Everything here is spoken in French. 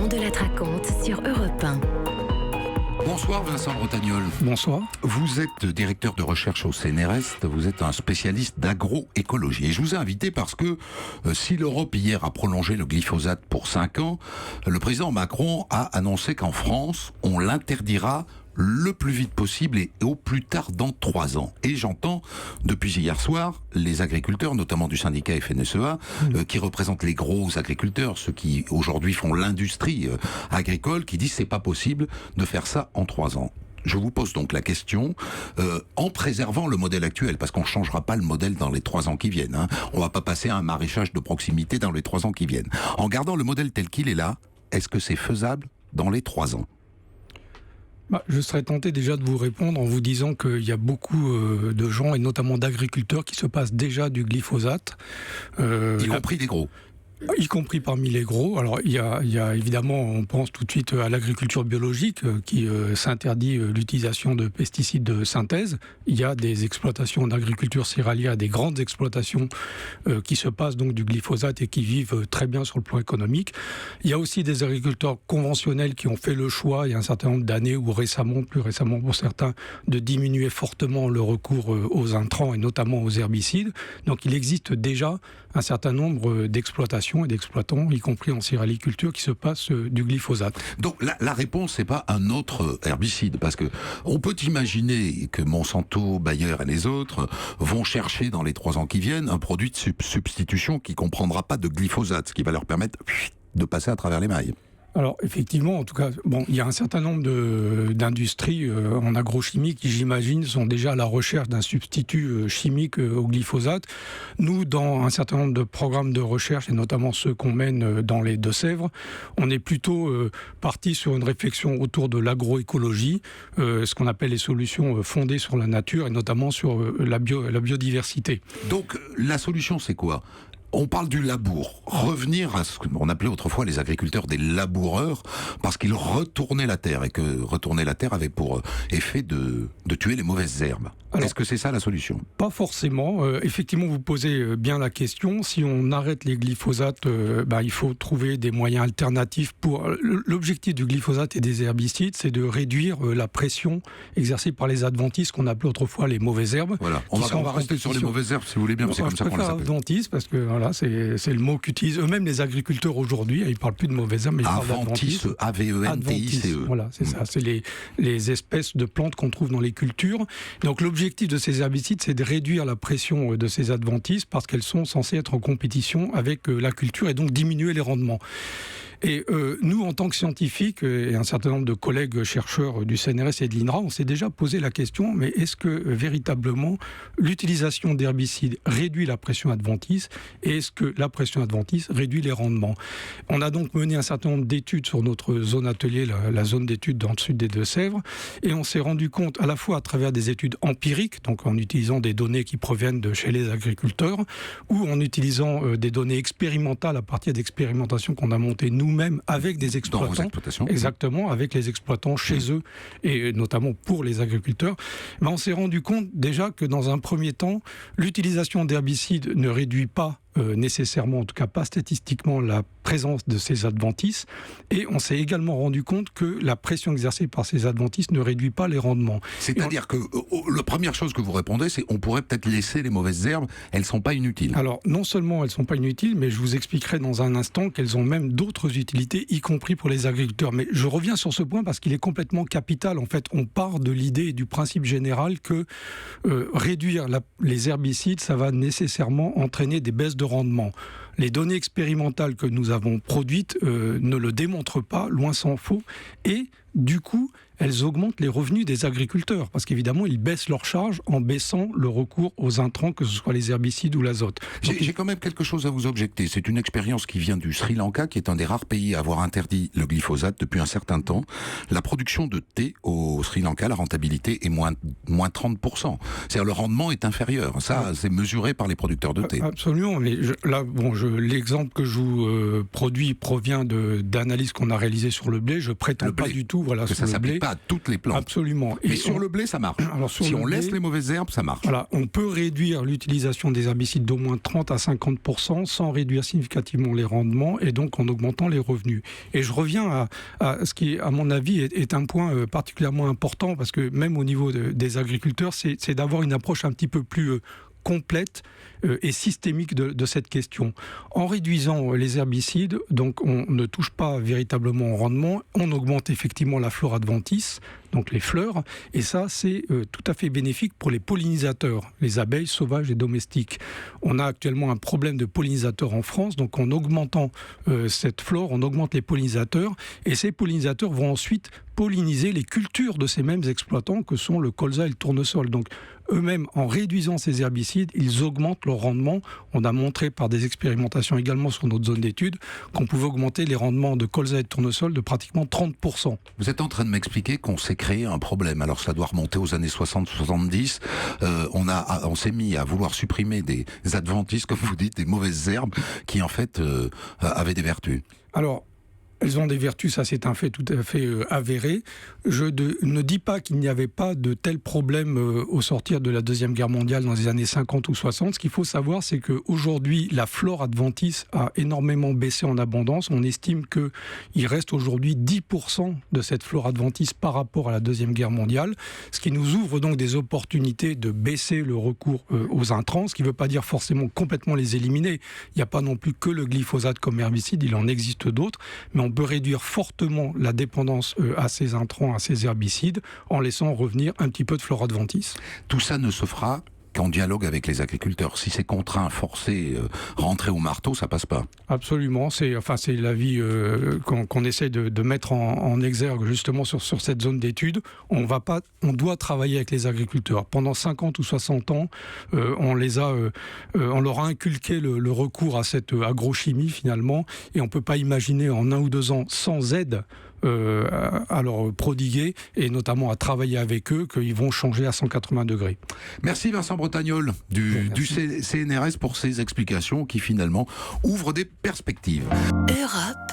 On de la raconte sur Europe 1. Bonsoir Vincent Bretagnol. Bonsoir. Vous êtes directeur de recherche au CNRS, vous êtes un spécialiste d'agroécologie. Et je vous ai invité parce que si l'Europe hier a prolongé le glyphosate pour 5 ans, le président Macron a annoncé qu'en France, on l'interdira le plus vite possible et au plus tard dans 3 ans. Et j'entends, depuis hier soir, les agriculteurs, notamment du syndicat FNSEA, qui représentent les gros agriculteurs, ceux qui aujourd'hui font l'industrie agricole, qui disent c'est pas possible de faire ça en 3 ans. Je vous pose donc la question, en préservant le modèle actuel, parce qu'on ne changera pas le modèle dans les 3 ans qui viennent. Hein. On va pas passer à un maraîchage de proximité dans les 3 ans qui viennent. En gardant le modèle tel qu'il est là, est-ce que c'est faisable dans les 3 ans ? Je serais tenté déjà de vous répondre en vous disant qu'il y a beaucoup de gens, et notamment d'agriculteurs, qui se passent déjà du glyphosate. Y compris des gros. Y compris parmi les gros. Alors il y a évidemment, on pense tout de suite à l'agriculture biologique qui s'interdit l'utilisation de pesticides de synthèse. Il y a des exploitations d'agriculture céréalière, des grandes exploitations qui se passent donc du glyphosate et qui vivent très bien sur le plan économique. Il y a aussi des agriculteurs conventionnels qui ont fait le choix il y a un certain nombre d'années ou récemment, plus récemment pour certains, de diminuer fortement le recours aux intrants et notamment aux herbicides. Donc il existe déjà un certain nombre d'exploitations et d'exploitants, y compris en céréaliculture, qui se passent du glyphosate. Donc la réponse, c'est pas un autre herbicide, parce que on peut imaginer que Monsanto, Bayer et les autres vont chercher dans les 3 ans qui viennent un produit de substitution qui comprendra pas de glyphosate, ce qui va leur permettre de passer à travers les mailles. Alors effectivement, en tout cas, il y a un certain nombre d'industries en agrochimie qui, j'imagine, sont déjà à la recherche d'un substitut chimique au glyphosate. Nous, dans un certain nombre de programmes de recherche, et notamment ceux qu'on mène dans les Deux-Sèvres, on est plutôt parti sur une réflexion autour de l'agroécologie, ce qu'on appelle les solutions fondées sur la nature et notamment sur la biodiversité. Donc la solution, c'est quoi ? On parle du labour, revenir à ce qu'on appelait autrefois les agriculteurs des laboureurs, parce qu'ils retournaient la terre, et que retourner la terre avait pour effet de tuer les mauvaises herbes. Alors, est-ce que c'est ça la solution ? Pas forcément. Effectivement, vous posez bien la question. Si on arrête les glyphosates, il faut trouver des moyens alternatifs pour... L'objectif du glyphosate et des herbicides, c'est de réduire la pression exercée par les adventices, qu'on appelait autrefois les mauvaises herbes. Voilà. On va rester sur les mauvaises herbes, si vous voulez bien, c'est comme ça qu'on les appelle. Adventices, parce que voilà, c'est le mot qu'utilisent eux-mêmes les agriculteurs aujourd'hui. Ils ne parlent plus de mauvaises herbes, mais ils parlent d'adventices. A-V-E-N-T-I-C-E. Voilà, c'est ça. C'est les espèces de plantes qu'on trouve dans les cultures. Donc l'objectif de ces herbicides, c'est de réduire la pression de ces adventices parce qu'elles sont censées être en compétition avec la culture et donc diminuer les rendements. Et nous, en tant que scientifiques, et un certain nombre de collègues chercheurs du CNRS et de l'INRA, on s'est déjà posé la question, mais est-ce que véritablement l'utilisation d'herbicides réduit la pression adventice et est-ce que la pression adventice réduit les rendements ? On a donc mené un certain nombre d'études sur notre zone atelier, la zone d'études dans le sud des Deux-Sèvres, et on s'est rendu compte à la fois à travers des études empiriques, donc en utilisant des données qui proviennent de chez les agriculteurs, ou en utilisant des données expérimentales à partir d'expérimentations qu'on a montées nous-mêmes avec des exploitants, exactement, avec les exploitants chez eux et notamment pour les agriculteurs, on s'est rendu compte déjà que dans un premier temps, l'utilisation d'herbicides ne réduit pas nécessairement, en tout cas pas statistiquement, la présence de ces adventices, et on s'est également rendu compte que la pression exercée par ces adventices ne réduit pas les rendements. C'est-à-dire que la première chose que vous répondez, c'est on pourrait peut-être laisser les mauvaises herbes, elles ne sont pas inutiles. Alors non seulement elles ne sont pas inutiles, mais je vous expliquerai dans un instant qu'elles ont même d'autres utilités, y compris pour les agriculteurs. Mais je reviens sur ce point parce qu'il est complètement capital. En fait, on part de l'idée et du principe général que réduire les herbicides, ça va nécessairement entraîner des baisses de rendement. Les données expérimentales que nous avons produites ne le démontrent pas, loin s'en faut, et du coup, elles augmentent les revenus des agriculteurs, parce qu'évidemment, ils baissent leurs charges en baissant le recours aux intrants, que ce soit les herbicides ou l'azote. J'ai quand même quelque chose à vous objecter. C'est une expérience qui vient du Sri Lanka, qui est un des rares pays à avoir interdit le glyphosate depuis un certain temps. La production de thé au Sri Lanka, la rentabilité est moins 30%. C'est-à-dire le rendement est inférieur. Ça, c'est mesuré par les producteurs de thé. Absolument. Mais l'exemple que je vous produis provient d'analyses qu'on a réalisées sur le blé. Je prétends pas du tout voilà, que sur ça le blé. s'applique pas à toutes les plantes. Absolument. Mais sur le blé, ça marche. Alors, sur si le on blé, laisse les mauvaises herbes, ça marche. Voilà, on peut réduire l'utilisation des herbicides d'au moins 30 à 50% sans réduire significativement les rendements et donc en augmentant les revenus. Et je reviens à ce qui, à mon avis, est un point particulièrement important parce que même au niveau des agriculteurs, c'est d'avoir une approche un petit peu plus complète et systémique de cette question. En réduisant les herbicides, donc on ne touche pas véritablement au rendement, on augmente effectivement la flore adventice, donc les fleurs, et ça c'est tout à fait bénéfique pour les pollinisateurs, les abeilles sauvages et domestiques. On a actuellement un problème de pollinisateurs en France, donc en augmentant cette flore, on augmente les pollinisateurs, et ces pollinisateurs vont ensuite polliniser les cultures de ces mêmes exploitants que sont le colza et le tournesol. Donc eux-mêmes, en réduisant ces herbicides, ils augmentent leur rendement. On a montré par des expérimentations également sur notre zone d'étude qu'on pouvait augmenter les rendements de colza et de tournesol de pratiquement 30%. Vous êtes en train de m'expliquer qu'on s'est créé un problème. Alors ça doit remonter aux années 60-70. On s'est mis à vouloir supprimer des adventices, comme vous dites, des mauvaises herbes qui en fait avaient des vertus. Alors, elles ont des vertus, ça c'est un fait tout à fait avéré. Je ne dis pas qu'il n'y avait pas de tels problèmes au sortir de la Deuxième Guerre mondiale dans les années 50 ou 60. Ce qu'il faut savoir, c'est qu'aujourd'hui, la flore adventice a énormément baissé en abondance. On estime qu'il reste aujourd'hui 10% de cette flore adventice par rapport à la Deuxième Guerre mondiale, ce qui nous ouvre donc des opportunités de baisser le recours aux intrants, ce qui ne veut pas dire forcément complètement les éliminer. Il n'y a pas non plus que le glyphosate comme herbicide, il en existe d'autres, mais on peut réduire fortement la dépendance à ces intrants, à ces herbicides, en laissant revenir un petit peu de flore adventice. Tout ça ne se fera qu'en dialogue avec les agriculteurs. Si c'est contraint, forcé, rentrer au marteau, ça passe pas. Absolument, c'est l'avis qu'on essaie de mettre en exergue justement sur cette zone d'étude. On doit travailler avec les agriculteurs. Pendant 50 ou 60 ans, on leur a inculqué le recours à cette agrochimie finalement, et on peut pas imaginer en 1 ou 2 ans sans aide à leur prodiguer et notamment à travailler avec eux qu'ils vont changer à 180 degrés. Merci Vincent Bretagnol du CNRS pour ces explications qui finalement ouvrent des perspectives. Europe